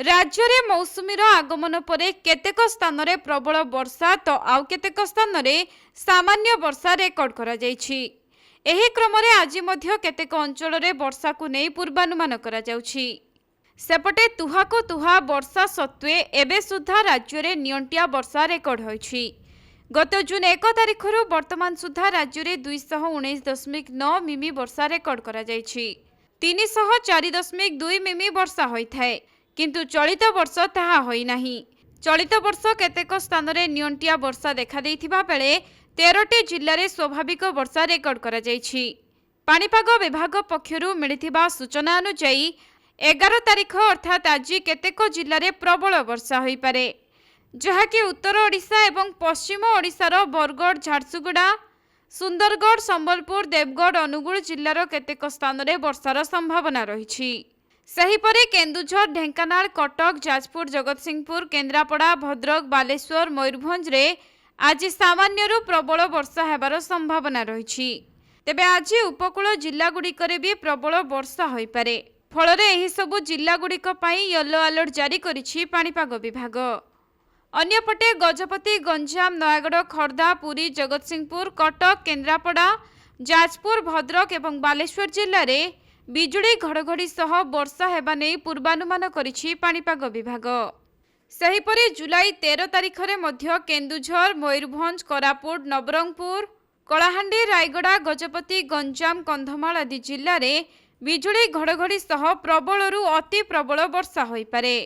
राज्य में मौसुमीर आगमन पर केतेक स्थान रे प्रबल वर्षा तो आउ केतेक स्थान रे सामान्य वर्षा रेकर्ड करा जायछि। एही क्रम रे आज मध्य केतेक अंचल रे वर्षा को नहीं पूर्वानुमान करा जाउछि। सेपटे तुहाको तुहा वर्षा सत्वे एबे सुधा राज्य रे नियंटिया वर्षा रेकर्ड होइछि। गत जून 1 तारिख रु वर्तमान सुधा राज्य रे 219.9 मिमी वर्षा रेकर्ड करा जायछि। 304.2 मिमी वर्षा होइथाय, किंतु चलित वर्ष ताहा होई नाही। चलित वर्ष केतेक स्थान रे नियंटिया वर्षा देखा देइथिबा बेले 13टी जिल्ला रे स्वाभाविक वर्षा रेकर्ड करा जायछि। पाणीपाग विभाग पक्षरु मिलिथिबा सूचना अनुसार 11 तारिख अर्थात आज केतेक जिल्ला रे प्रबल वर्षा होई पारे, जहाँकि उत्तर ओडिशा एवं पश्चिम ओडिशार बरगढ़, झारसुगुड़ा, सुंदरगढ़, संबलपुर, देवगढ़, अनुगुल जिल्लार केतेक स्थान रे वर्षार संभावना रहिछि। सेहीपरि केन्दुझर, ढेंकानाल, कटक, जाजपुर, जगतसिंहपुर, केन्द्रापड़ा, भद्रक, बालेश्वर, मयूरभंज रे आज सामान्यरू प्रबल वर्षा हेबार संभावना रहिछि। तेबे आज उपकूल जिल्लागुड़िकरे भी प्रबल वर्षा होई पारे। फलरे एही सबु जिल्लागुड़िक पई येलो अलर्ट जारी करिछि पाणीपाग विभाग। अन्यपटे गजपति, गंजाम, नयागढ़, खर्दा, पुरी, जगतसिंहपुर, कटक, केन्द्रापड़ा, जाजपुर, भद्रक एवं बालेश्वर जिल्ला रे बिजुली घड़घड़ी सह वर्षा हेबा नै पूर्वानुमान करिछि पाणीपाग विभाग। सेहीपरि जुलाई 13 तारिख रे मध्य केन्दुझर, मयूरभंज, कोरापुट, नवरंगपुर, कलाहांडी, रायगड़ा, गजपति, गंजाम, कंधमाल आदि जिल्ला रे बिजुली घड़घड़ी सह प्रबलरू अति प्रबल वर्षा होई पारे।